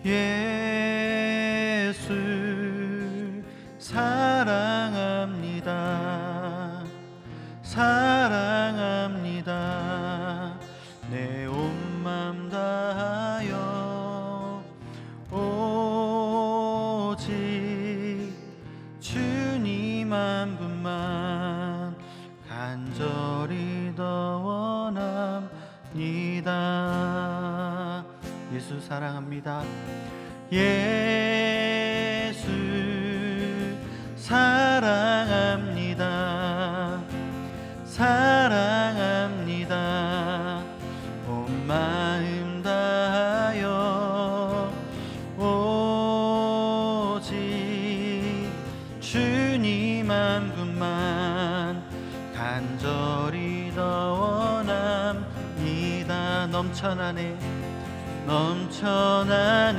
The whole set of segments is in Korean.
예수 사랑합니다. 사랑합니다. 내 온 맘 다하여 오직 주님 한 분만 간절히 더 원합니다. 예수 사랑합니다. 예수 사랑합니다. 사랑합니다. 온 마음 다하여 오직 주님 한 분만 간절히 더 원합니다. 넘쳐나네 넘쳐나네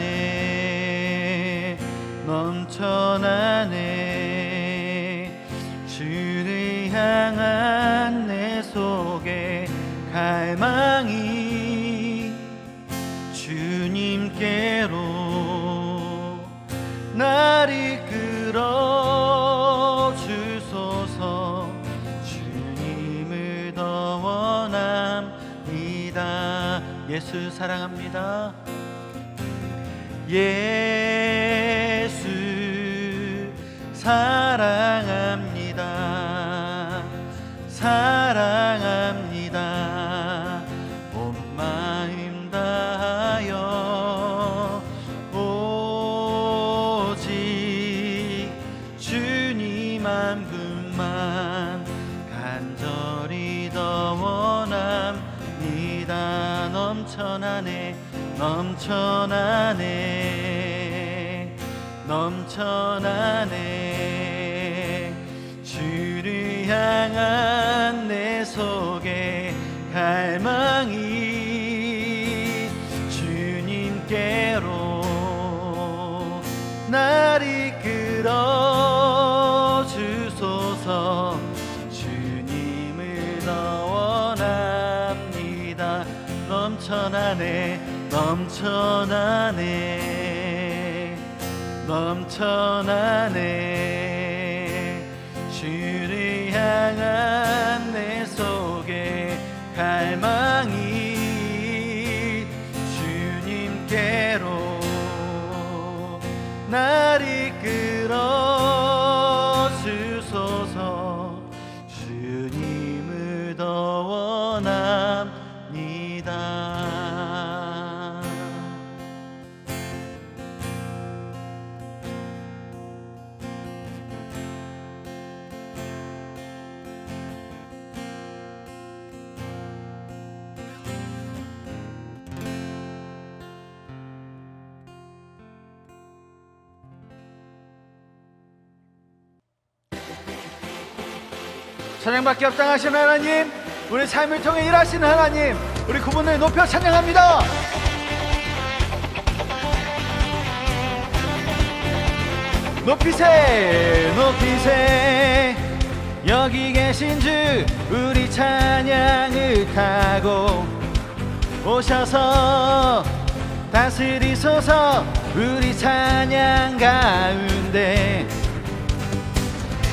넘쳐나네. 주를 향한 내 속에 갈망이 주님께로 날 이끌어 주소서. 주님을 더 원합니다. 예수 사랑합니다. 예수 사랑합니다. 사랑합니다. 온 마음 다하여 오직 주님 한 분만 간절히 더 원합니다. 넘쳐나네 넘쳐나네 넘쳐나네. 주를 향한 내 속에 갈망이 주님께로 날 이끌어 주소서. 주님을 더 원합니다. 넘쳐나네 넘쳐나네 넘쳐나네. 주를 향한 내 속에 갈망이 주님께로 날 이끌어 주소서. 주님을 더 원합니다. 찬양받기 합당하신 하나님, 우리 삶을 통해 일하시는 하나님, 우리 그분을 높여 찬양합니다. 높이세 높이세. 여기 계신 주 우리 찬양을 타고 오셔서 다스리소서. 우리 찬양 가운데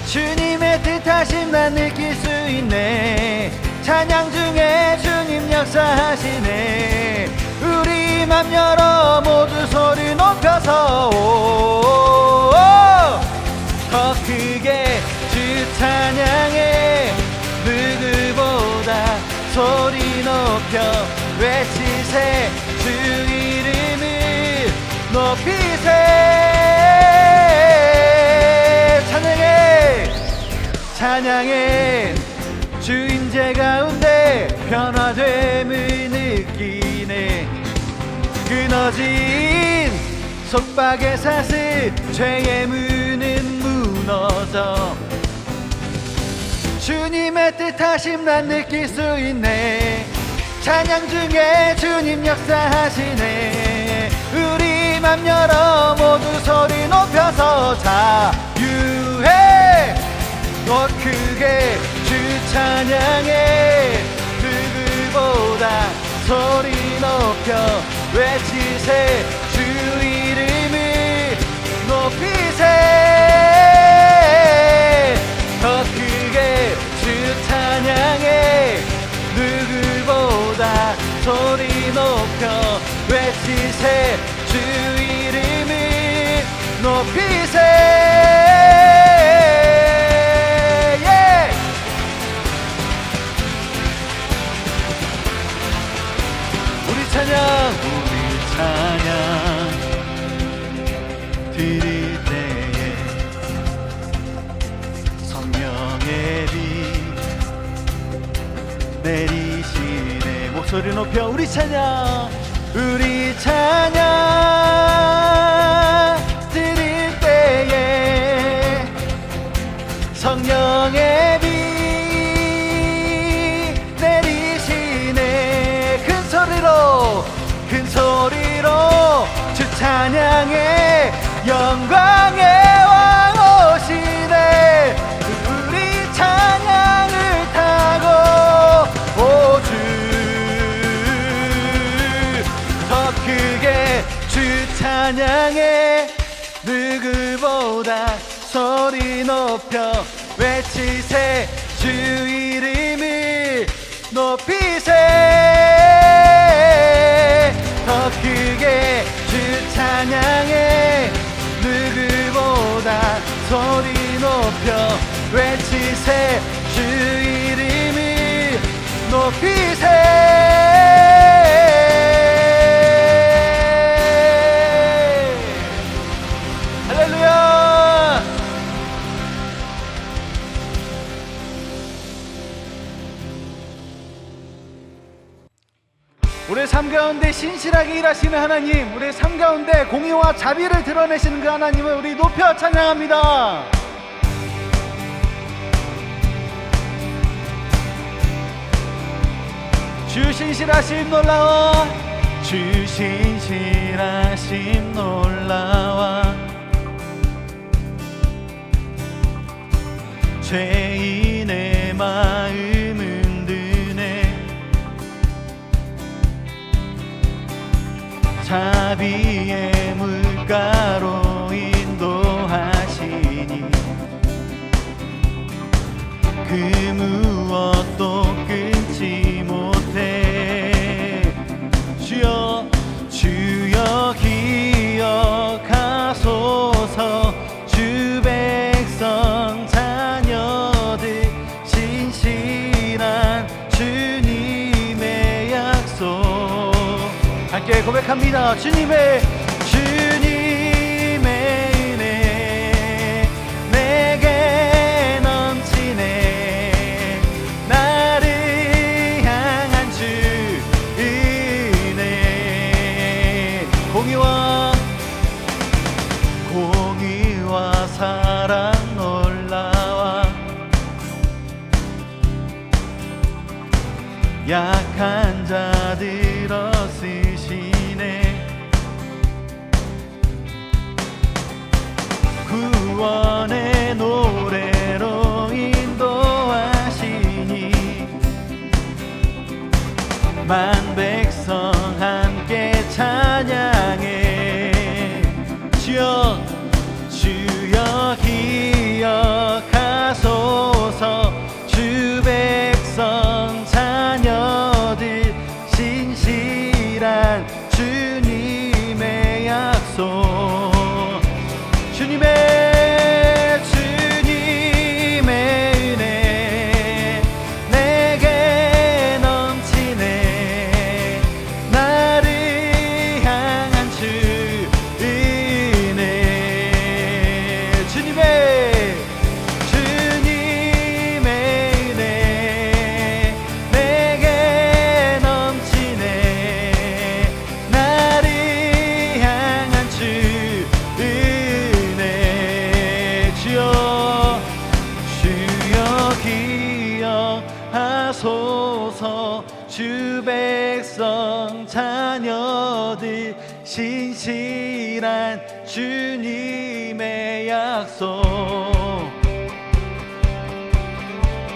주님의 뜻하심 난 느낄 수 있네. 찬양 중에 주님 역사하시네. 우리 맘 열어 모두 소리 높여서 더 크게 주 찬양해. 누구보다 소리 높여 외치세. 주 이름을 높이세. 찬양해 찬양해. 주 임재 가운데 변화됨을 느끼네. 끊어진 속박의 사슬 죄의 문은 무너져. 주님의 뜻하심 난 느낄 수 있네. 찬양 중에 주님 역사하시네. 우리 맘 열어 모두 소리 높여서 자유해. 더 크게 주 찬양해. 누구보다 소리 높여 외치세. 주 높여 우리 찬양 드릴 때에 성령의 빛 내리시네. 큰 소리로 주 찬양의 영광의 왕 오시네. 우리 찬양을 타고 오주 더 크게 주 찬양해 누구보다 소리 높여 외치세. 주 이름을 높이세. 더 크게 주 찬양해 누구보다 소리 높여 외치세. 주 이름을 높이세. 할렐루야. 우리의 삶 가운데 신실하게 일하시는 하나님, 우리의 삶 가운데 공의와 자비를 드러내시는 그 하나님을 우리 높여 찬양합니다. 주 신실하심 놀라워, 주 신실하심 놀라워. 죄인의 마음은 드네. 자비의 물가로 인도하시니 그 무엇도 끊지 못해. 주여 기억하소서. 주 백성 자녀들 신실한 주님의 약속 함께 고백합니다. 주님의 은혜 내게 넘치네. 나를 향한 주 은혜. 공의와 사랑 놀라와. 약한 자들 쓰시네. 구원의 노래로 인도하시니 만 백성 함께 찬양해. 주여 기억하소서. 주 백성 자녀들 신실한 주님의 약속. 주님의 은혜 내게 넘치네. 나를 향한 주 은혜. 주님의 은혜 내게 넘치네. 나를 향한 주 은혜. 주여 기억하소서. 주 백성 자녀들 신실한 주님의 약속.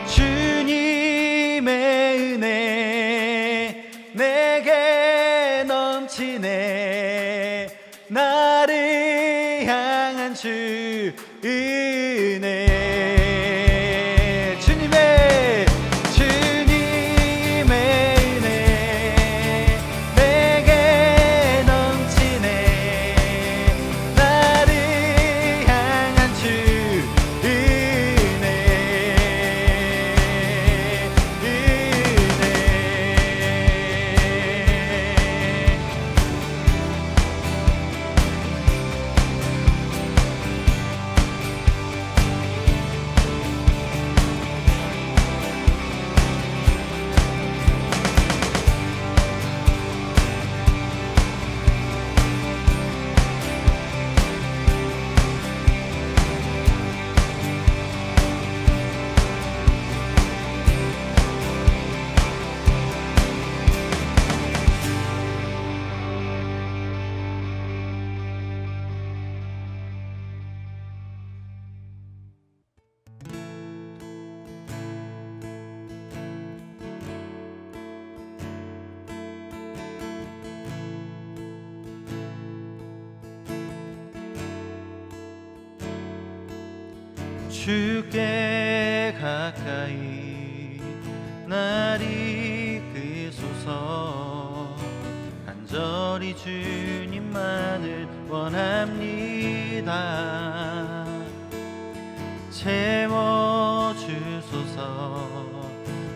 주님의 은혜 내게 넘치네. 나를 향한 주 은혜. 주님의 은혜 내게 넘치네. 나를 향한 주 은혜. 주께 가까이 날 이끄소서. 간절히 주님만을 원합니다. 채워주소서.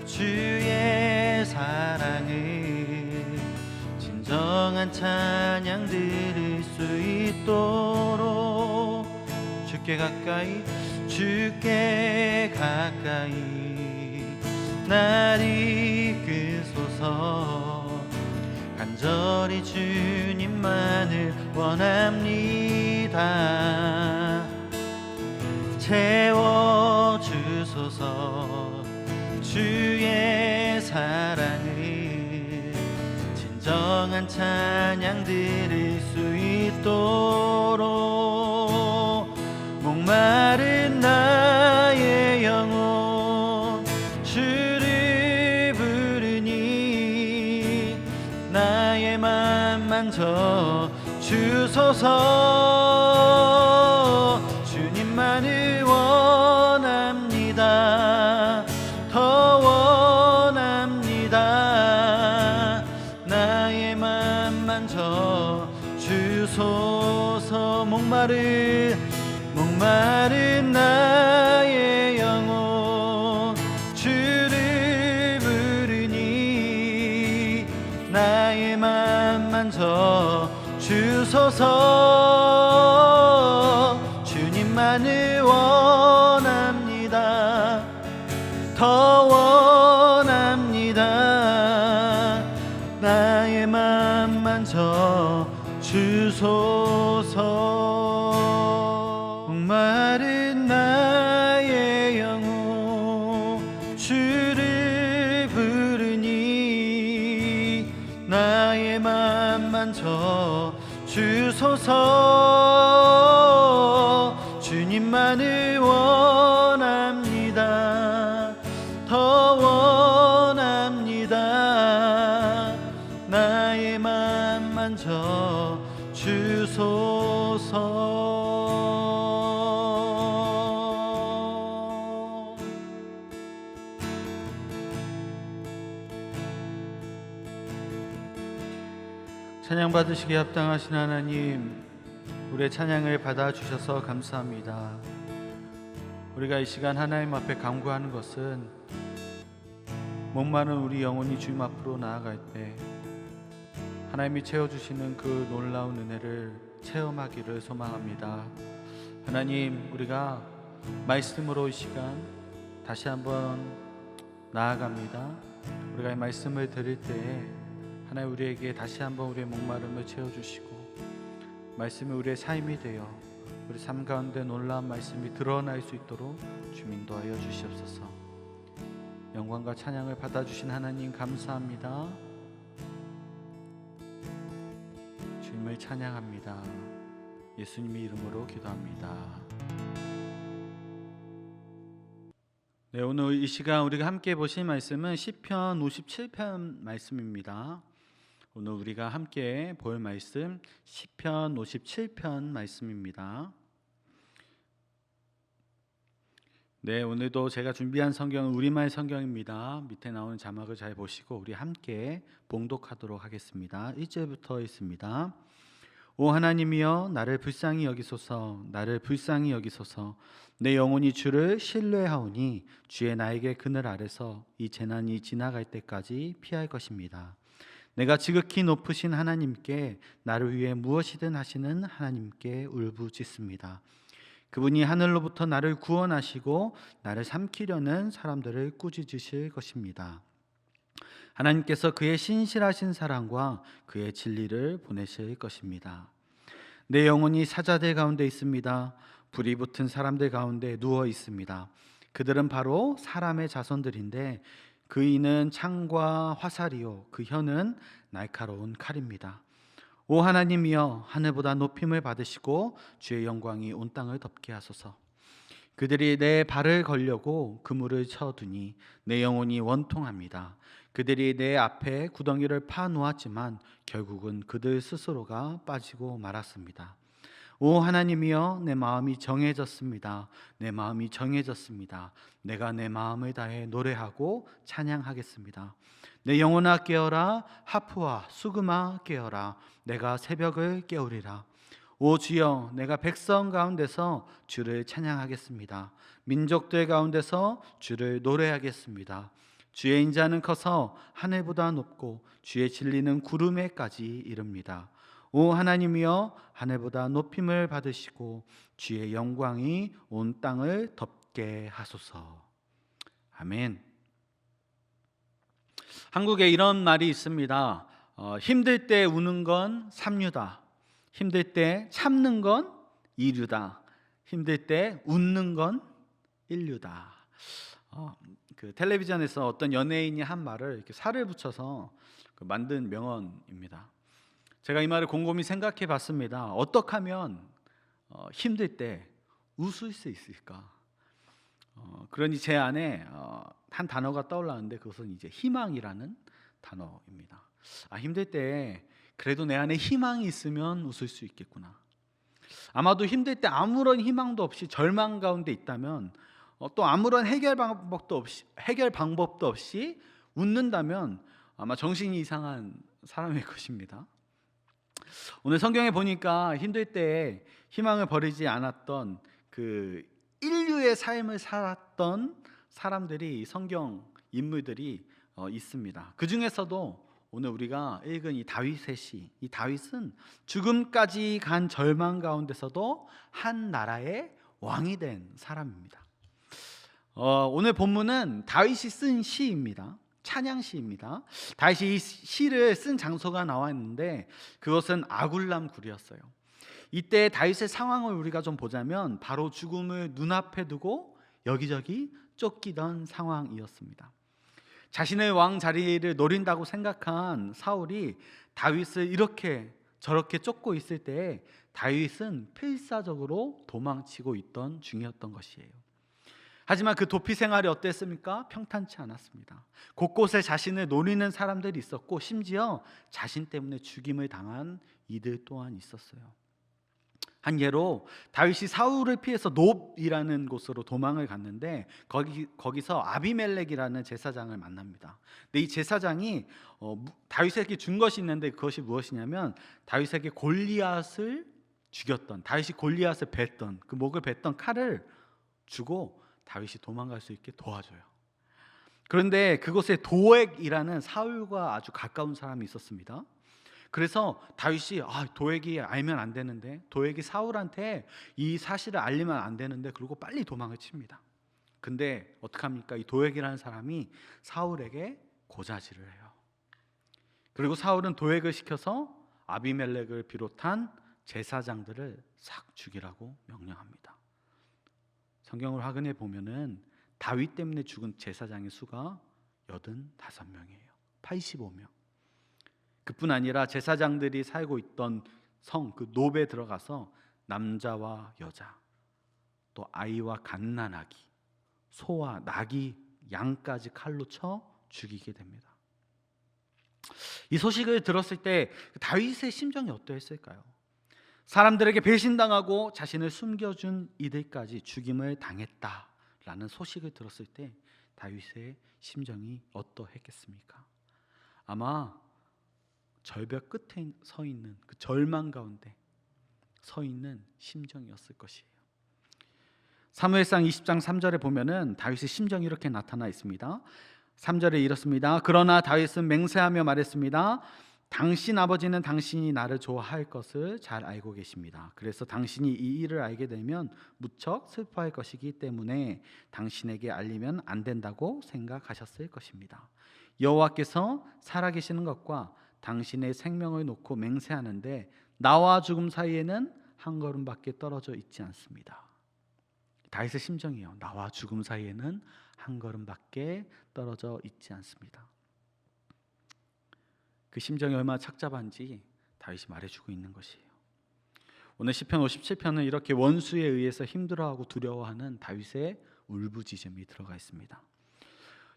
주의 사랑을 진정한 찬양 들을 수 있도록 주께 가까이 날 이끄소서. 간절히 주님만을 원합니다. 채워주소서. 주의 사랑을 진정한 찬양 들을 수 있도록 목마른 나의 영혼 주를 부르니 나의 맘 만져 주소서. 주님만을 원합니다. 더 원합니다. 나의 맘 만져 주소서. 목마른 나의 영혼 주를 부르니 나의 맘 만져 주소서. 주님만을 원합니다. 더 원합니다. 나의 맘 만져 주소서. 목마른 나의 영혼 주를 부르니 나의 맘 만져 주소서. 주님만을 원합니다. 더 원합니다. 나의 맘 만져 주소서. 찬양 받으시기에 합당하신 하나님, 우리의 찬양을 받아주셔서 감사합니다. 우리가 이 시간 하나님 앞에 간구하는 것은 목마른 우리 영혼이 주님 앞으로 나아갈 때 하나님이 채워주시는 그 놀라운 은혜를 체험하기를 소망합니다. 하나님, 우리가 말씀으로 이 시간 다시 한번 나아갑니다. 우리가 이 말씀을 들을 때에 하나님 우리에게 다시 한번 우리의 목마름을 채워주시고 말씀이 우리의 삶이 되어 우리 삶 가운데 놀라운 말씀이 드러날 수 있도록 주님 인도하여 주시옵소서. 영광과 찬양을 받아주신 하나님 감사합니다. 주님을 찬양합니다. 예수님의 이름으로 기도합니다. 네, 오늘 이 시간 우리가 함께 보실 말씀은 시편 57편 말씀입니다. 오늘 우리가 함께 볼 말씀 시편 57편 말씀입니다. 네, 오늘도 제가 준비한 성경은 우리말 성경입니다. 밑에 나오는 자막을 잘 보시고 우리 함께 봉독하도록 하겠습니다. 1절부터 있습니다. 오 하나님이여, 나를 불쌍히 여기소서. 나를 불쌍히 여기소서. 내 영혼이 주를 신뢰하오니 주의 나에게 그늘 아래서 이 재난이 지나갈 때까지 피할 것입니다. 내가 지극히 높으신 하나님께, 나를 위해 무엇이든 하시는 하나님께 울부짖습니다. 그분이 하늘로부터 나를 구원하시고 나를 삼키려는 사람들을 꾸짖으실 것입니다. 하나님께서 그의 신실하신 사랑과 그의 진리를 보내실 것입니다. 내 영혼이 사자들 가운데 있습니다. 불이 붙은 사람들 가운데 누워 있습니다. 그들은 바로 사람의 자손들인데 그 이는 창과 화살이요 그 혀는 날카로운 칼입니다. 오 하나님이여, 하늘보다 높임을 받으시고 주의 영광이 온 땅을 덮게 하소서. 그들이 내 발을 걸려고 그물을 쳐두니 내 영혼이 원통합니다. 그들이 내 앞에 구덩이를 파 놓았지만 결국은 그들 스스로가 빠지고 말았습니다. 오 하나님이여, 내 마음이 정해졌습니다. 내 마음이 정해졌습니다. 내가 내 마음을 다해 노래하고 찬양하겠습니다. 내 영혼아 깨어라. 하프와 수금아 깨어라. 내가 새벽을 깨우리라. 오 주여, 내가 백성 가운데서 주를 찬양하겠습니다. 민족들 가운데서 주를 노래하겠습니다. 주의 인자는 커서 하늘보다 높고 주의 진리는 구름에까지 이릅니다. 오 하나님이여, 하늘보다 높임을 받으시고 주의 영광이 온 땅을 덮게 하소서. 아멘. 한국에 이런 말이 있습니다. 힘들 때 우는 건 삼류다. 힘들 때 참는 건 이류다. 힘들 때 웃는 건 인류다. 그 텔레비전에서 어떤 연예인이 한 말을 이렇게 살을 붙여서 만든 명언입니다. 제가 이 말을 곰곰이 생각해 봤습니다. 어떻게 하면 힘들 때 웃을 수 있을까? 그러니 제 안에 한 단어가 떠올랐는데 그것은 이제 희망이라는 단어입니다. 힘들 때 그래도 내 안에 희망이 있으면 웃을 수 있겠구나. 아마도 힘들 때 아무런 희망도 없이 절망 가운데 있다면 또 아무런 해결 방법도 없이 웃는다면 아마 정신이 이상한 사람일 것입니다. 오늘 성경에 보니까 힘들 때 희망을 버리지 않았던 그 인류의 삶을 살았던 사람들이, 성경 인물들이 있습니다. 그 중에서도 오늘 우리가 읽은 이 다윗의 시, 이 다윗은 죽음까지 간 절망 가운데서도 한 나라의 왕이 된 사람입니다. 오늘 본문은 다윗이 쓴 시입니다. 찬양 시입니다. 다윗이 이 시를 쓴 장소가 나와 있는데 그것은 아굴람 굴이었어요. 이때 다윗의 상황을 우리가 좀 보자면 바로 죽음을 눈앞에 두고 여기저기 쫓기던 상황이었습니다. 자신의 왕 자리를 노린다고 생각한 사울이 다윗을 이렇게 저렇게 쫓고 있을 때 다윗은 필사적으로 도망치고 있던 중이었던 것이에요. 하지만 그 도피 생활이 어땠습니까? 평탄치 않았습니다. 곳곳에 자신을 노리는 사람들이 있었고 심지어 자신 때문에 죽임을 당한 이들 또한 있었어요. 한 예로 다윗이 사울을 피해서 놉이라는 곳으로 도망을 갔는데 거기서 아비멜렉이라는 제사장을 만납니다. 근데 이 제사장이 다윗에게 준 것이 있는데 그것이 무엇이냐면 다윗에게 골리앗을 죽였던, 다윗이 골리앗을 뱄던, 그 목을 뱄던 칼을 주고 다윗이 도망갈 수 있게 도와줘요. 그런데 그곳에 도액이라는 사울과 아주 가까운 사람이 있었습니다. 그래서 다윗이 도액이 알면 안 되는데, 도액이 사울한테 이 사실을 알리면 안 되는데, 그리고 빨리 도망을 칩니다. 근데 어떡합니까? 이 도액이라는 사람이 사울에게 고자질을 해요. 그리고 사울은 도액을 시켜서 아비멜렉을 비롯한 제사장들을 싹 죽이라고 명령합니다. 성경을 확인해 보면은 다윗 때문에 죽은 제사장의 수가 85명이에요. 85명. 그뿐 아니라 제사장들이 살고 있던 성, 그 놉에 들어가서 남자와 여자, 또 아이와 갓난아기, 소와 나귀, 양까지 칼로 쳐 죽이게 됩니다. 이 소식을 들었을 때 다윗의 심정이 어떠했을까요? 사람들에게 배신당하고 자신을 숨겨준 이들까지 죽임을 당했다라는 소식을 들었을 때 다윗의 심정이 어떠했겠습니까? 아마 절벽 끝에 서 있는, 그 절망 가운데 서 있는 심정이었을 것이에요. 사무엘상 20장 3절에 보면은 다윗의 심정이 이렇게 나타나 있습니다. 3절에 이렇습니다. 그러나 다윗은 맹세하며 말했습니다. 당신 아버지는 당신이 나를 좋아할 것을 잘 알고 계십니다. 그래서 당신이 이 일을 알게 되면 무척 슬퍼할 것이기 때문에 당신에게 알리면 안 된다고 생각하셨을 것입니다. 여호와께서 살아계시는 것과 당신의 생명을 놓고 맹세하는데 나와 죽음 사이에는 한 걸음밖에 떨어져 있지 않습니다. 다윗의 심정이에요. 나와 죽음 사이에는 한 걸음밖에 떨어져 있지 않습니다. 그 심정이 얼마나 착잡한지 다윗이 말해주고 있는 것이에요. 오늘 시편 57편은 이렇게 원수에 의해서 힘들어하고 두려워하는 다윗의 울부짖음이 들어가 있습니다.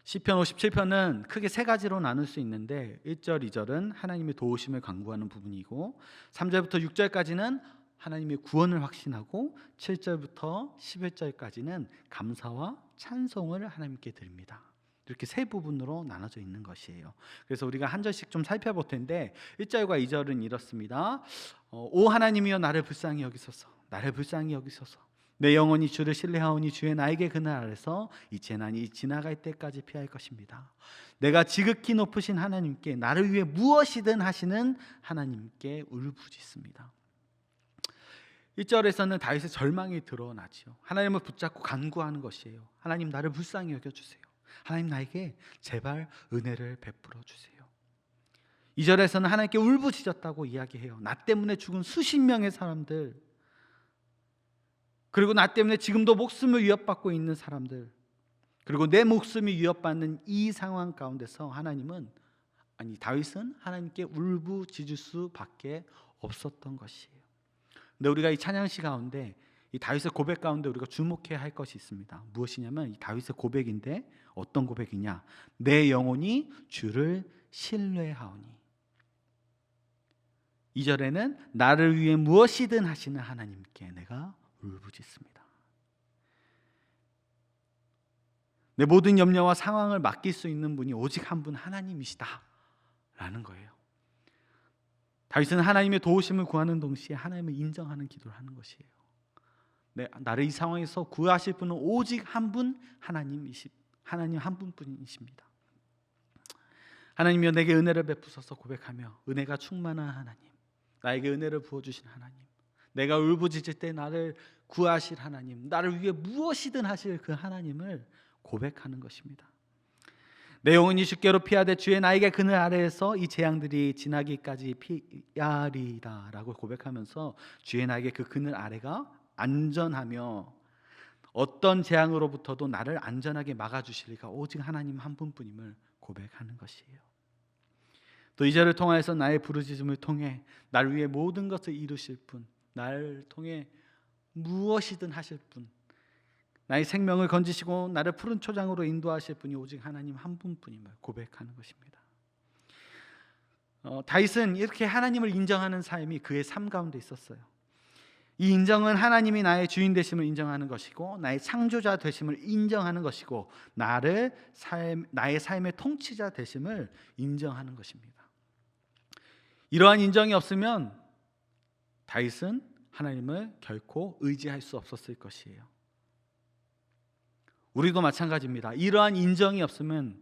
시편 57편은 크게 세 가지로 나눌 수 있는데 1절, 2절은 하나님의 도우심을 간구하는 부분이고 3절부터 6절까지는 하나님의 구원을 확신하고 7절부터 11절까지는 감사와 찬송을 하나님께 드립니다. 이렇게 세 부분으로 나눠져 있는 것이에요. 그래서 우리가 한 절씩 좀 살펴볼 텐데 1절과 2절은 이렇습니다. 오 하나님이여 나를 불쌍히 여기소서, 나를 불쌍히 여기소서. 내 영혼이 주를 신뢰하오니 주의 나에게 그늘 아래서 이 재난이 지나갈 때까지 피할 것입니다. 내가 지극히 높으신 하나님께, 나를 위해 무엇이든 하시는 하나님께 울부짖습니다. 1절에서는 다윗의 절망이 드러나지요. 하나님을 붙잡고 간구하는 것이에요. 하나님 나를 불쌍히 여겨주세요. 하나님 나에게 제발 은혜를 베풀어 주세요. 2절에서는 하나님께 울부짖었다고 이야기해요. 나 때문에 죽은 수십 명의 사람들, 그리고 나 때문에 지금도 목숨을 위협받고 있는 사람들, 그리고 내 목숨이 위협받는 이 상황 가운데서 다윗은 하나님께 울부짖을 수밖에 없었던 것이에요. 근데 우리가 이 찬양시 가운데 이 다윗의 고백 가운데 우리가 주목해야 할 것이 있습니다. 무엇이냐면 이 다윗의 고백인데 어떤 고백이냐? 내 영혼이 주를 신뢰하오니. 2절에는 나를 위해 무엇이든 하시는 하나님께 내가 울부짖습니다. 내 모든 염려와 상황을 맡길 수 있는 분이 오직 한 분 하나님이시다 라는 거예요. 다윗은 하나님의 도우심을 구하는 동시에 하나님을 인정하는 기도를 하는 것이에요. 나를 이 상황에서 구하실 분은 오직 한 분 하나님 한 분뿐이십니다. 하나님이여 내게 은혜를 베푸소서 고백하며 은혜가 충만한 하나님, 나에게 은혜를 부어주신 하나님, 내가 울부짖을 때 나를 구하실 하나님, 나를 위해 무엇이든 하실 그 하나님을 고백하는 것입니다. 내 영혼이 주께로 피하되 주의 나에게 그늘 아래에서 이 재앙들이 지나기까지 피하리다 라고 고백하면서 주의 나에게 그 그늘 아래가 안전하며 어떤 재앙으로부터도 나를 안전하게 막아주실 리가 오직 하나님 한 분뿐임을 고백하는 것이에요. 또 이 절을 통하여서 나의 부르짖음을 통해 나를 위해 모든 것을 이루실 분, 나를 통해 무엇이든 하실 분, 나의 생명을 건지시고 나를 푸른 초장으로 인도하실 분이 오직 하나님 한 분뿐임을 고백하는 것입니다. 다윗은 이렇게 하나님을 인정하는 삶이 그의 삶 가운데 있었어요. 이 인정은 하나님이 나의 주인 되심을 인정하는 것이고 나의 창조자 되심을 인정하는 것이고 나의 삶의 통치자 되심을 인정하는 것입니다. 이러한 인정이 없으면 다윗은 하나님을 결코 의지할 수 없었을 것이에요. 우리도 마찬가지입니다. 이러한 인정이 없으면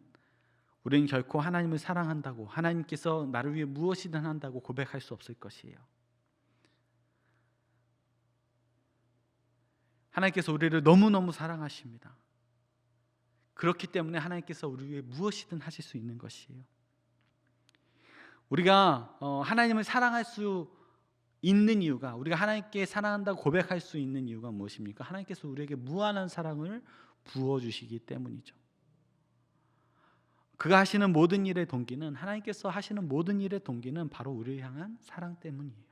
우리는 결코 하나님을 사랑한다고, 하나님께서 나를 위해 무엇이든 한다고 고백할 수 없을 것이에요. 하나님께서 우리를 너무너무 사랑하십니다. 그렇기 때문에 하나님께서 우리 위해 무엇이든 하실 수 있는 것이에요. 우리가 하나님을 사랑할 수 있는 이유가, 우리가 하나님께 사랑한다고 고백할 수 있는 이유가 무엇입니까? 하나님께서 우리에게 무한한 사랑을 부어주시기 때문이죠. 그가 하시는 모든 일의 동기는, 하나님께서 하시는 모든 일의 동기는 바로 우리를 향한 사랑 때문이에요.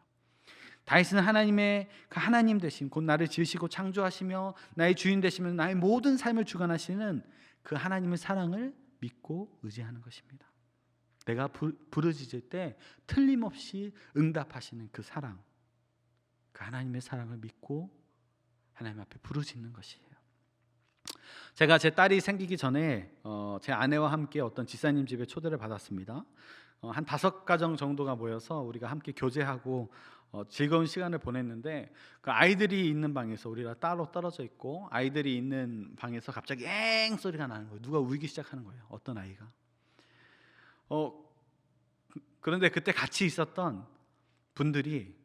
다윗은 하나님의 그 하나님 되심, 곧 나를 지으시고 창조하시며 나의 주인 되시며 나의 모든 삶을 주관하시는 그 하나님의 사랑을 믿고 의지하는 것입니다. 내가 부르짖을 때 틀림없이 응답하시는 그 사랑, 그 하나님의 사랑을 믿고 하나님 앞에 부르짖는 것이에요. 제가 제 딸이 생기기 전에 제 아내와 함께 어떤 지사님 집에 초대를 받았습니다. 한 5가정 정도가 모여서 우리가 함께 교제하고 즐거운 시간을 보냈는데, 그 아이들이 있는 방에서 우리가 따로 떨어져 있고 아이들이 있는 방에서 갑자기 엥 소리가 나는 거예요. 누가 울기 시작하는 거예요. 어떤 아이가. 그런데 그때 같이 있었던 분들이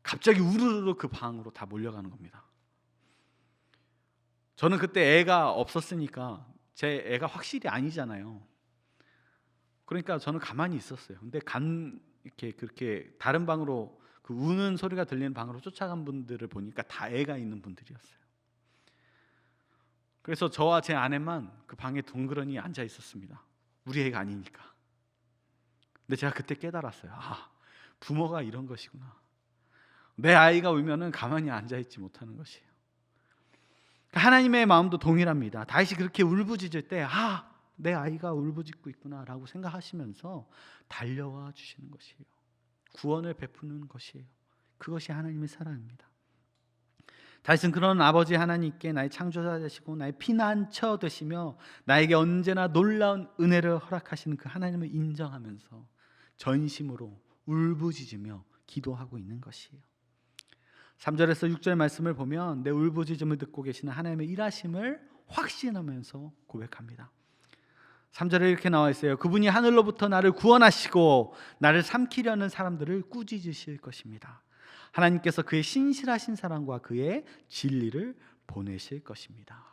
갑자기 우르르 그 방으로 다 몰려가는 겁니다. 저는 그때 애가 없었으니까 제 애가 확실히 아니잖아요. 그러니까 저는 가만히 있었어요. 근데 이렇게 그렇게 다른 방으로 그 우는 소리가 들리는 방으로 쫓아간 분들을 보니까 다 애가 있는 분들이었어요. 그래서 저와 제 아내만 그 방에 덩그러니 앉아 있었습니다. 우리 애가 아니니까. 근데 제가 그때 깨달았어요. 부모가 이런 것이구나. 내 아이가 울면은 가만히 앉아 있지 못하는 것이에요. 하나님의 마음도 동일합니다. 다윗이 그렇게 울부짖을 때 내 아이가 울부짖고 있구나라고 생각하시면서 달려와 주시는 것이에요. 구원을 베푸는 것이에요. 그것이 하나님의 사랑입니다. 다윗은 그런 아버지 하나님께 나의 창조자 되시고 나의 피난처 되시며 나에게 언제나 놀라운 은혜를 허락하시는 그 하나님을 인정하면서 전심으로 울부짖으며 기도하고 있는 것이에요. 3절에서 6절 말씀을 보면 내 울부짖음을 듣고 계시는 하나님의 일하심을 확신하면서 고백합니다. 3절에 이렇게 나와 있어요. 그분이 하늘로부터 나를 구원하시고 나를 삼키려는 사람들을 꾸짖으실 것입니다. 하나님께서 그의 신실하신 사랑과 그의 진리를 보내실 것입니다.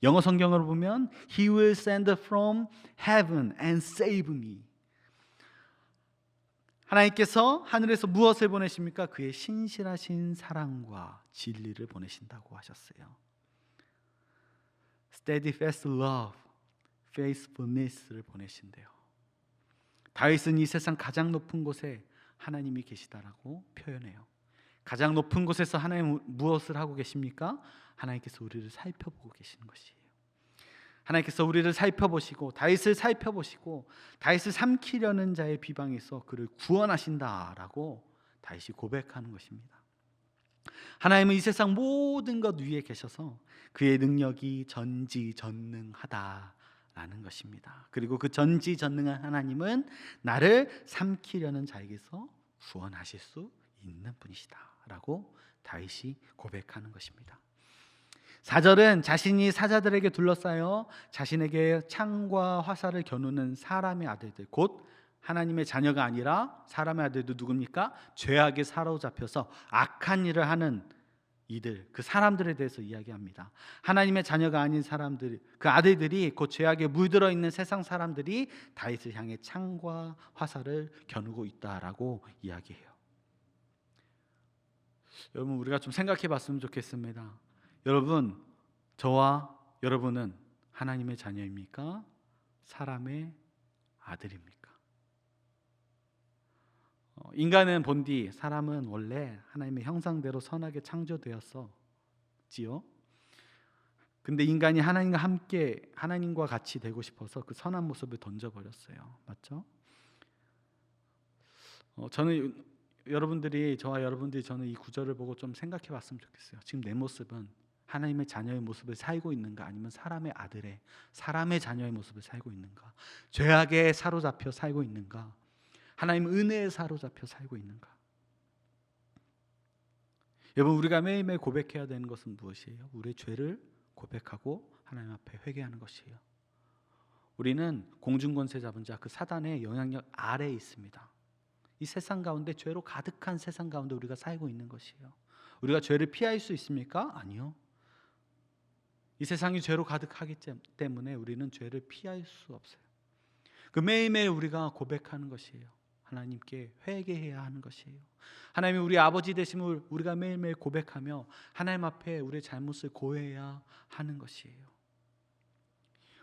영어 성경으로 보면 He will send from heaven and save me. 하나님께서 하늘에서 무엇을 보내십니까? 그의 신실하신 사랑과 진리를 보내신다고 하셨어요. Steadfast love, faithfulness를 보내신대요. 다윗은 이 세상 가장 높은 곳에 하나님이 계시다라고 표현해요. 가장 높은 곳에서 하나님 무엇을 하고 계십니까? 하나님께서 우리를 살펴보고 계시는 것이에요. 하나님께서 우리를 살펴보시고 다윗을 살펴보시고 다윗을 삼키려는 자의 비방에서 그를 구원하신다라고 다윗이 고백하는 것입니다. 하나님은 이 세상 모든 것 위에 계셔서 그의 능력이 전지전능하다라는 것입니다. 그리고 그 전지전능한 하나님은 나를 삼키려는 자에게서 구원하실 수 있는 분이시다라고 다윗이 고백하는 것입니다. 4절은 자신이 사자들에게 둘러싸여 자신에게 창과 화살을 겨누는 사람의 아들들, 곧 하나님의 자녀가 아니라 사람의 아들도 누굽니까? 죄악에 사로잡혀서 악한 일을 하는 이들, 그 사람들에 대해서 이야기합니다. 하나님의 자녀가 아닌 사람들, 그 아들들이 곧 죄악에 물들어 있는 세상 사람들이 다윗을 향해 창과 화살을 겨누고 있다라고 이야기해요. 여러분, 우리가 좀 생각해 봤으면 좋겠습니다. 여러분, 저와 여러분은 하나님의 자녀입니까? 사람의 아들입니까? 인간은 본디, 사람은 원래 하나님의 형상대로 선하게 창조되었지요. 근데 인간이 하나님과 함께, 하나님과 같이 되고 싶어서 그 선한 모습을 던져버렸어요. 맞죠? 저는 저와 여러분들이 저는 이 구절을 보고 좀 생각해 봤으면 좋겠어요. 지금 내 모습은 하나님의 자녀의 모습을 살고 있는가, 아니면 사람의 자녀의 모습을 살고 있는가, 죄악에 사로잡혀 살고 있는가, 하나님 은혜에 사로잡혀 살고 있는가. 여러분, 우리가 매일매일 고백해야 되는 것은 무엇이에요? 우리의 죄를 고백하고 하나님 앞에 회개하는 것이에요. 우리는 공중권세 잡은 자, 그 사단의 영향력 아래에 있습니다. 이 세상 가운데, 죄로 가득한 세상 가운데 우리가 살고 있는 것이에요. 우리가 죄를 피할 수 있습니까? 아니요. 이 세상이 죄로 가득하기 때문에 우리는 죄를 피할 수 없어요. 그 매일매일 우리가 고백하는 것이에요. 하나님께 회개해야 하는 것이에요. 하나님이 우리 아버지 되심을 우리가 매일매일 고백하며 하나님 앞에 우리의 잘못을 고해야 하는 것이에요.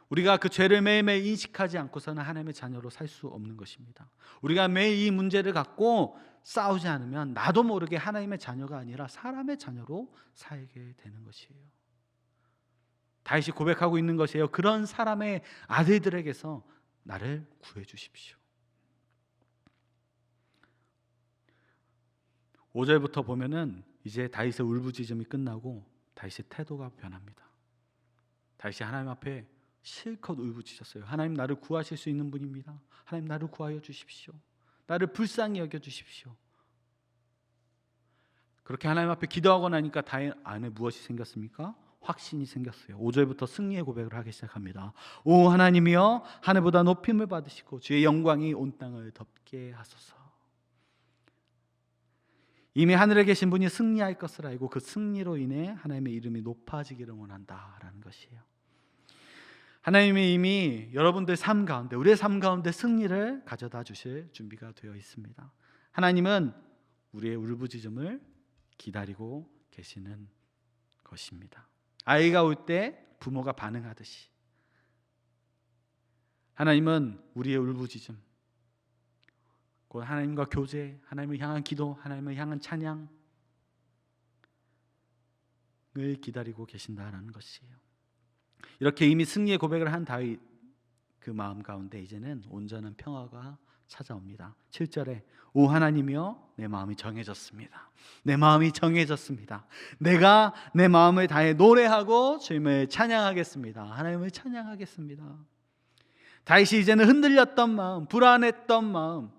우리가 그 죄를 매일매일 인식하지 않고서는 하나님의 자녀로 살 수 없는 것입니다. 우리가 매일 이 문제를 갖고 싸우지 않으면 나도 모르게 하나님의 자녀가 아니라 사람의 자녀로 살게 되는 것이에요. 다윗이 고백하고 있는 것이에요. 그런 사람의 아들들에게서 나를 구해 주십시오. 5절부터 보면은 이제 다윗의 울부짖음이 끝나고 다윗의 태도가 변합니다. 다윗이 하나님 앞에 실컷 울부짖었어요. 하나님, 나를 구하실 수 있는 분입니다. 하나님, 나를 구하여 주십시오. 나를 불쌍히 여겨 주십시오. 그렇게 하나님 앞에 기도하고 나니까 다윗 안에 무엇이 생겼습니까? 확신이 생겼어요. 5절부터 승리의 고백을 하기 시작합니다. 오 하나님이여, 하늘보다 높임을 받으시고 주의 영광이 온 땅을 덮게 하소서. 이미 하늘에 계신 분이 승리할 것을 알고 그 승리로 인해 하나님의 이름이 높아지기를 원한다라는 것이에요. 하나님이 이미 여러분들 삶 가운데, 우리의 삶 가운데 승리를 가져다 주실 준비가 되어 있습니다. 하나님은 우리의 울부짖음을 기다리고 계시는 것입니다. 아이가 울 때 부모가 반응하듯이 하나님은 우리의 울부짖음, 곧 하나님과 교제, 하나님을 향한 기도, 하나님을 향한 찬양을 기다리고 계신다라는 것이에요. 이렇게 이미 승리의 고백을 한 다윗, 그 마음 가운데 이제는 온전한 평화가 찾아옵니다. 7절에 오 하나님이여 내 마음이 정해졌습니다. 내 마음이 정해졌습니다. 내가 내 마음을 다해 노래하고 주님을 찬양하겠습니다. 하나님을 찬양하겠습니다. 다윗이 이제는 흔들렸던 마음, 불안했던 마음,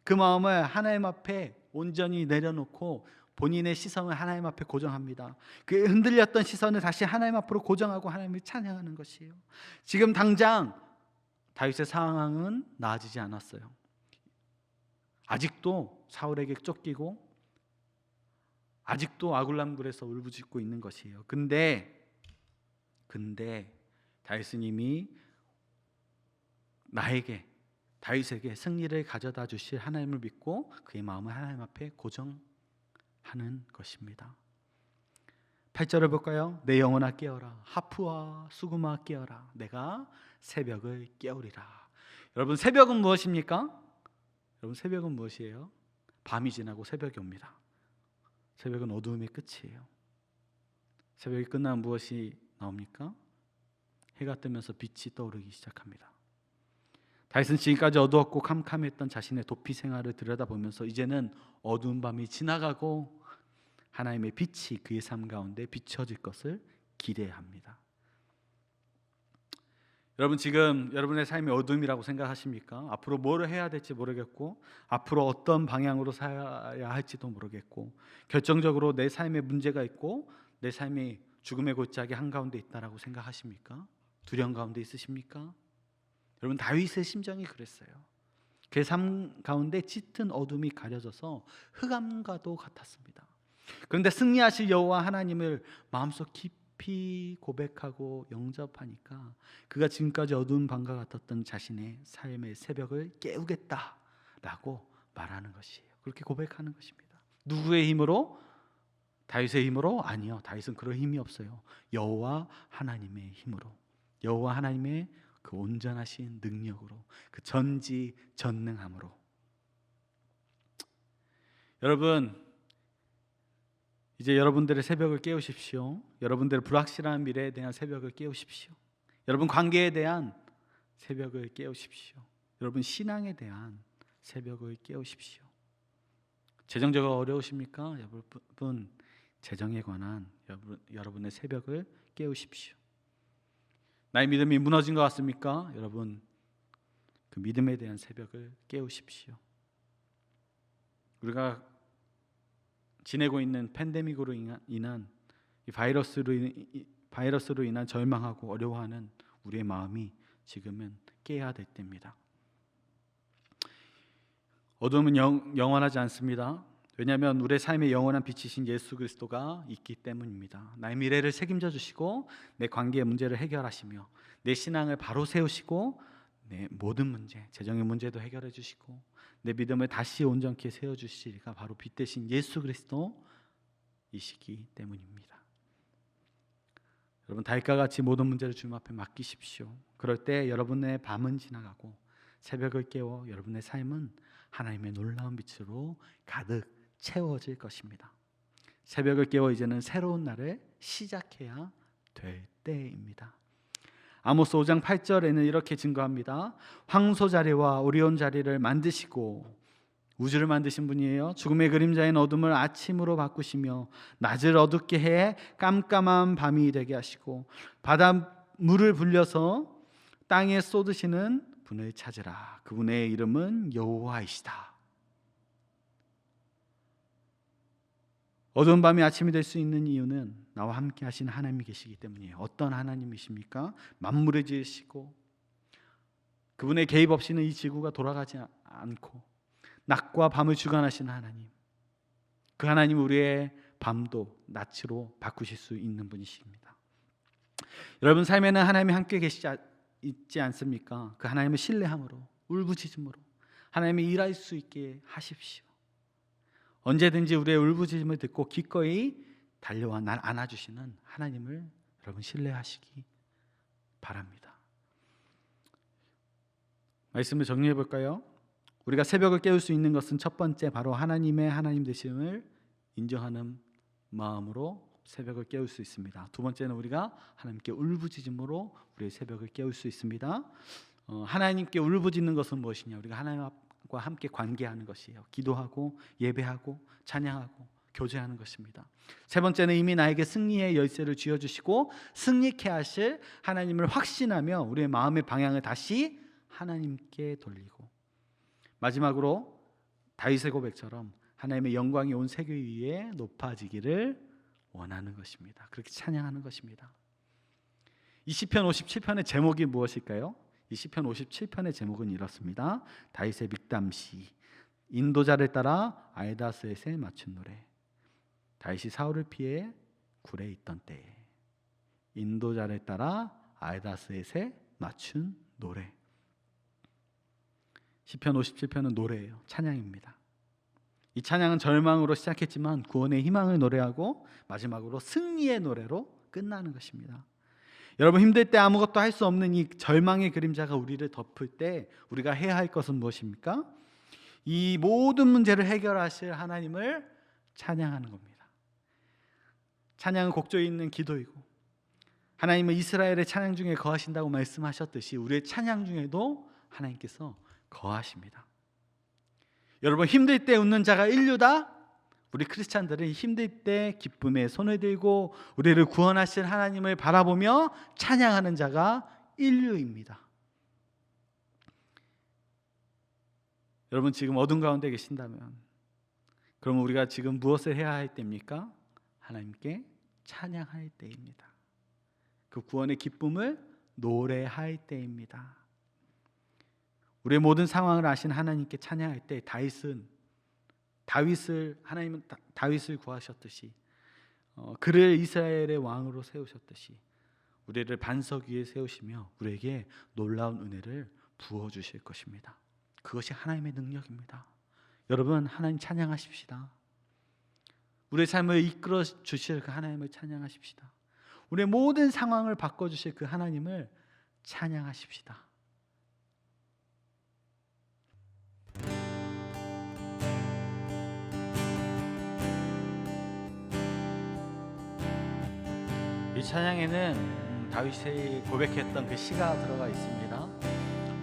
그 마음을 하나님 앞에 온전히 내려놓고 본인의 시선을 하나님 앞에 고정합니다. 그 흔들렸던 시선을 다시 하나님 앞으로 고정하고 하나님을 찬양하는 것이에요. 지금 당장 다윗의 상황은 나아지지 않았어요. 아직도 사울에게 쫓기고 아직도 아굴람굴에서 울부짖고 있는 것이에요. 근데 다윗은 이미 다윗에게 승리를 가져다 주실 하나님을 믿고 그의 마음을 하나님 앞에 고정하는 것입니다. 8절을 볼까요? 내 영혼아 깨어라, 하프와 수금아 깨어라, 내가 새벽을 깨우리라. 여러분, 새벽은 무엇입니까? 여러분, 새벽은 무엇이에요? 밤이 지나고 새벽이 옵니다. 새벽은 어두움의 끝이에요. 새벽이 끝나면 무엇이 나옵니까? 해가 뜨면서 빛이 떠오르기 시작합니다. 다윗은 지금까지 어두웠고 캄캄했던 자신의 도피 생활을 들여다보면서 이제는 어두운 밤이 지나가고 하나님의 빛이 그의 삶 가운데 비춰질 것을 기대합니다. 여러분, 지금 여러분의 삶이 어둠이라고 생각하십니까? 앞으로 뭘 해야 될지 모르겠고 앞으로 어떤 방향으로 살아야 할지도 모르겠고 결정적으로 내 삶에 문제가 있고 내 삶이 죽음의 골짜기 한가운데 있다라고 생각하십니까? 두려움 가운데 있으십니까? 여러분, 다윗의 심정이 그랬어요. 그의 삶 가운데 짙은 어둠이 가려져서 흑암과도 같았습니다. 그런데 승리하실 여호와 하나님을 마음속 깊이 고백하고 영접하니까 그가 지금까지 어두운 밤과 같았던 자신의 삶의 새벽을 깨우겠다라고 말하는 것이에요. 그렇게 고백하는 것입니다. 누구의 힘으로? 다윗의 힘으로? 아니요. 다윗은 그런 힘이 없어요. 여호와 하나님의 힘으로, 여호와 하나님의 그 온전하신 능력으로, 그 전지전능함으로. 여러분, 이제 여러분들의 새벽을 깨우십시오. 여러분들의 불확실한 미래에 대한 새벽을 깨우십시오. 여러분 관계에 대한 새벽을 깨우십시오. 여러분 신앙에 대한 새벽을 깨우십시오. 재정적으로 어려우십니까? 여러분 재정에 관한 여러분의 새벽을 깨우십시오. 나의 믿음이 무너진 것 같습니까? 여러분 그 믿음에 대한 새벽을 깨우십시오. 우리가 지내고 있는 팬데믹으로 인한 이 바이러스로 인한 절망하고 어려워하는 우리의 마음이 지금은 깨야 될 때입니다. 어둠은 영원하지 않습니다. 왜냐하면 우리의 삶의 영원한 빛이신 예수 그리스도가 있기 때문입니다. 나의 미래를 책임져 주시고 내 관계의 문제를 해결하시며 내 신앙을 바로 세우시고 내 모든 문제, 재정의 문제도 해결해 주시고 내 믿음을 다시 온전케 세워주시리가 바로 빛 대신 예수 그리스도이시기 때문입니다. 여러분 다윗과 같이 모든 문제를 주님 앞에 맡기십시오. 그럴 때 여러분의 밤은 지나가고 새벽을 깨워 여러분의 삶은 하나님의 놀라운 빛으로 가득 채워질 것입니다. 새벽을 깨워 이제는 새로운 날을 시작해야 될 때입니다. 아모스 5장 8절에는 이렇게 증거합니다. 황소 자리와 오리온 자리를 만드시고, 우주를 만드신 분이에요. 죽음의 그림자인 어둠을 아침으로 바꾸시며 낮을 어둡게 해 깜깜한 밤이 되게 하시고 바다 물을 불려서 땅에 쏟으시는 분을 찾으라. 그분의 이름은 여호와이시다. 어두운 밤이 아침이 될 수 있는 이유는 나와 함께 하신 하나님이 계시기 때문이에요. 어떤 하나님이십니까? 만물을 지으시고 그분의 개입 없이는 이 지구가 돌아가지 않고 낮과 밤을 주관하시는 하나님, 그 하나님 우리의 밤도 낮으로 바꾸실 수 있는 분이십니다. 여러분 삶에는 하나님이 함께 있지 않습니까? 그 하나님을 신뢰함으로, 울부짖음으로 하나님이 일할 수 있게 하십시오. 언제든지 우리의 울부짖음을 듣고 기꺼이 달려와 날 안아주시는 하나님을 여러분 신뢰하시기 바랍니다. 말씀을 정리해 볼까요? 우리가 새벽을 깨울 수 있는 것은 첫 번째 바로 하나님의 하나님 되심을 인정하는 마음으로 새벽을 깨울 수 있습니다. 두 번째는 우리가 하나님께 울부짖음으로 우리의 새벽을 깨울 수 있습니다. 하나님께 울부짖는 것은 무엇이냐? 우리가 하나님과 하나님과 함께 관계하는 것이에요. 기도하고 예배하고 찬양하고 교제하는 것입니다. 세 번째는 이미 나에게 승리의 열쇠를 쥐어주시고 승리케 하실 하나님을 확신하며 우리의 마음의 방향을 다시 하나님께 돌리고, 마지막으로 다윗의 고백처럼 하나님의 영광이 온 세계 위에 높아지기를 원하는 것입니다. 그렇게 찬양하는 것입니다. 이 시편 57편의 제목이 무엇일까요? 이 시편 57편의 제목은 이렇습니다. 다윗의 믹담시, 인도자를 따라 아이다스엣에 맞춘 노래. 다윗이 사울을 피해 굴에 있던 때에 인도자를 따라 아이다스엣에 맞춘 노래. 시편 57편은 노래예요. 찬양입니다. 이 찬양은 절망으로 시작했지만 구원의 희망을 노래하고 마지막으로 승리의 노래로 끝나는 것입니다. 여러분, 힘들 때 아무것도 할 수 없는 이 절망의 그림자가 우리를 덮을 때 우리가 해야 할 것은 무엇입니까? 이 모든 문제를 해결하실 하나님을 찬양하는 겁니다. 찬양은 곡조에 있는 기도이고, 하나님은 이스라엘의 찬양 중에 거하신다고 말씀하셨듯이 우리의 찬양 중에도 하나님께서 거하십니다. 여러분, 힘들 때 웃는 자가 인류다? 우리 크리스찬들은 힘들 때 기쁨에 손을 들고 우리를 구원하실 하나님을 바라보며 찬양하는 자가 인류입니다. 여러분, 지금 어둠 가운데 계신다면 그럼 우리가 지금 무엇을 해야 할 때입니까? 하나님께 찬양할 때입니다. 그 구원의 기쁨을 노래할 때입니다. 우리의 모든 상황을 아신 하나님께 찬양할 때 하나님은 다윗을 구하셨듯이 그를 이스라엘의 왕으로 세우셨듯이 우리를 반석 위에 세우시며 우리에게 놀라운 은혜를 부어주실 것입니다. 그것이 하나님의 능력입니다. 여러분, 하나님 찬양하십시다. 우리의 삶을 이끌어 주실 그 하나님을 찬양하십시다. 우리의 모든 상황을 바꿔주실 그 하나님을 찬양하십시다. 이 찬양에는 다윗이 고백했던 그 시가 들어가 있습니다.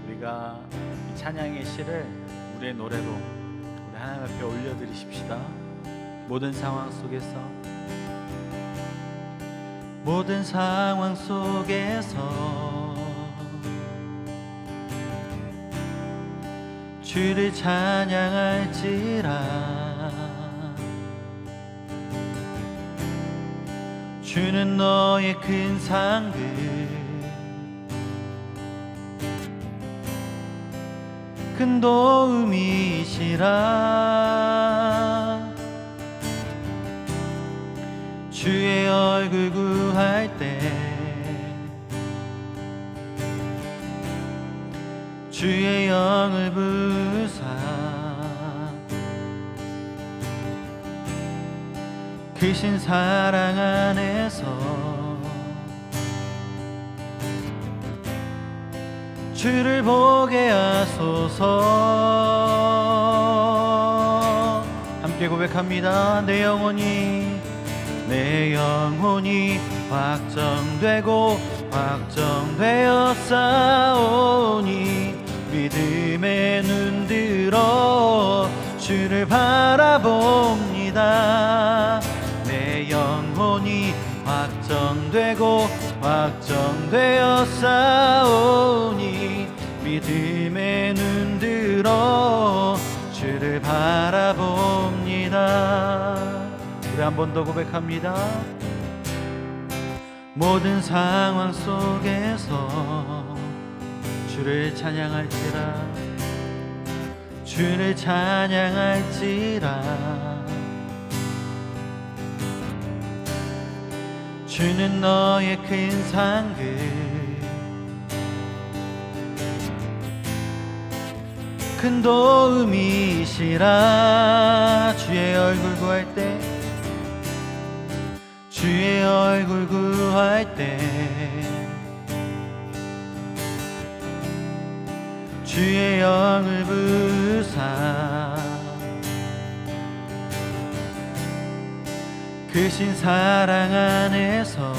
우리가 이 찬양의 시를 우리의 노래로 우리 하나님 앞에 올려드리십시다. 모든 상황 속에서 주를 찬양할지라. 주는 너의 큰 상급, 큰 도움이시라. 주의 얼굴 구할 때 주의 영을 부사 크신 사랑 안에서 주를 보게 하소서. 함께 고백합니다. 내 영혼이 확정되고 확정되어 싸우니 믿음의 눈 들어 주를 바라봅니다. 내 영혼이 확정되고 확정되어 싸우니 믿음의 눈 들어 주를 바라봅니다. 우리 한 번 더 고백합니다. 모든 상황 속에서 주를 찬양할지라. 주를 찬양할지라. 주는 너의 큰 상급, 큰 도움이시라. 주의 얼굴 구할 때 주의 얼굴 구할 때 주의 영을 부사 크신 사랑 안에서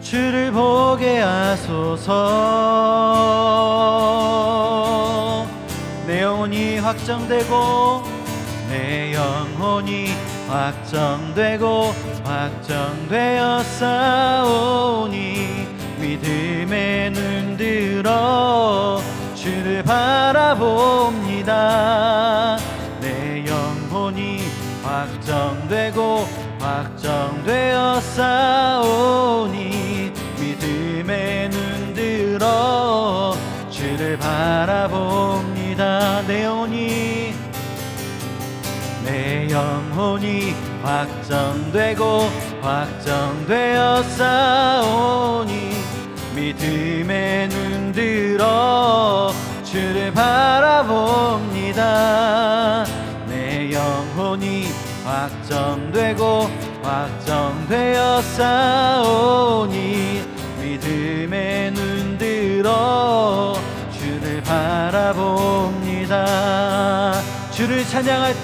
주를 보게 하소서. 내 영혼이 확정되고 내 영혼이 확정되고 확정되어 싸우니 믿음의 눈 들어 주를 바라봅니다. 내 영혼이 확정되고 확정되어 싸우니 믿음의 눈 들어 주를 바라봅니다. 내 영혼이 확정되고 확정되어 싸우니 믿음의 눈 들어 주를 바라봅니다. 내 영혼이 확정되고 확정되어 싸우니 믿음의 눈 들어 주를 바라봅니다. 주를 찬양할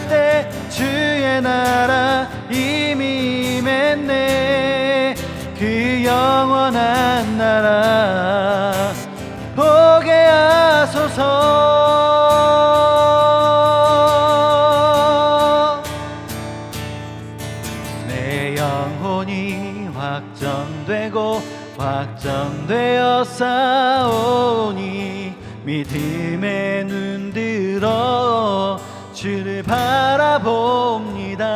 때 주의 나라 이미 임했네. 그 영원한 나라 보게 하소서. 내 영혼이 확정되고 확정되어 싸우니 믿음의 눈 들어 주를 바라봅니다.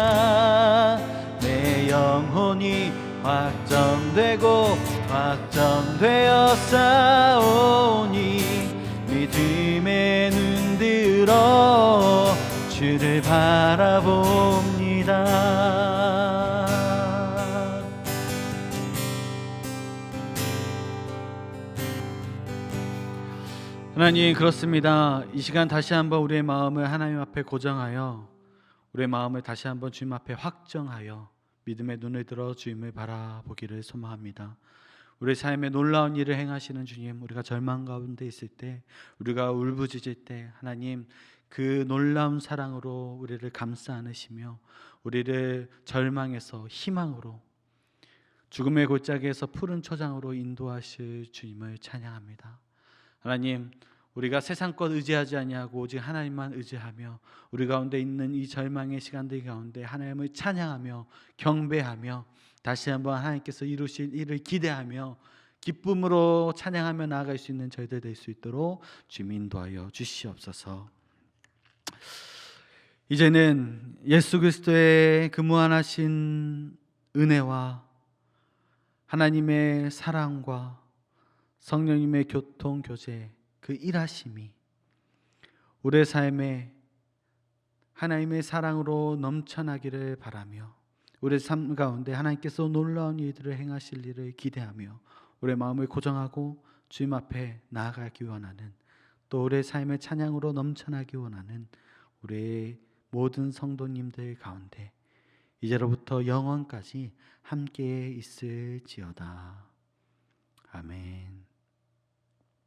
내 영혼이 확정되고 확정되어 싸우니 믿음의 눈 들어 주를 바라봅니다. 하나님, 그렇습니다. 이 시간 다시 한번 우리의 마음을 하나님 앞에 고정하여 우리의 마음을 다시 한번 주님 앞에 확정하여 믿음의 눈을 들어 주님을 바라보기를 소망합니다. 우리 삶에 놀라운 일을 행하시는 주님, 우리가 절망 가운데 있을 때, 우리가 울부짖을 때 하나님 그 놀라운 사랑으로 우리를 감싸 안으시며 우리를 절망에서 희망으로, 죽음의 골짜기에서 푸른 초장으로 인도하실 주님을 찬양합니다. 하나님, 우리가 세상 것 의지하지 아니하고 오직 하나님만 의지하며 우리 가운데 있는 이 절망의 시간들 가운데 하나님을 찬양하며 경배하며 다시 한번 하나님께서 이루실 일을 기대하며 기쁨으로 찬양하며 나아갈 수 있는 저희들 될 수 있도록 주님 인도하여 주시옵소서. 이제는 예수 그리스도의 그 무한하신 은혜와 하나님의 사랑과 성령님의 교통 교제, 그 일하심이 우리의 삶에 하나님의 사랑으로 넘쳐나기를 바라며 우리의 삶 가운데 하나님께서 놀라운 일들을 행하실 일을 기대하며 우리의 마음을 고정하고 주님 앞에 나아가기 원하는, 또 우리의 삶의 찬양으로 넘쳐나기 원하는 우리의 모든 성도님들 가운데 이제로부터 영원까지 함께 있을지어다. 아멘.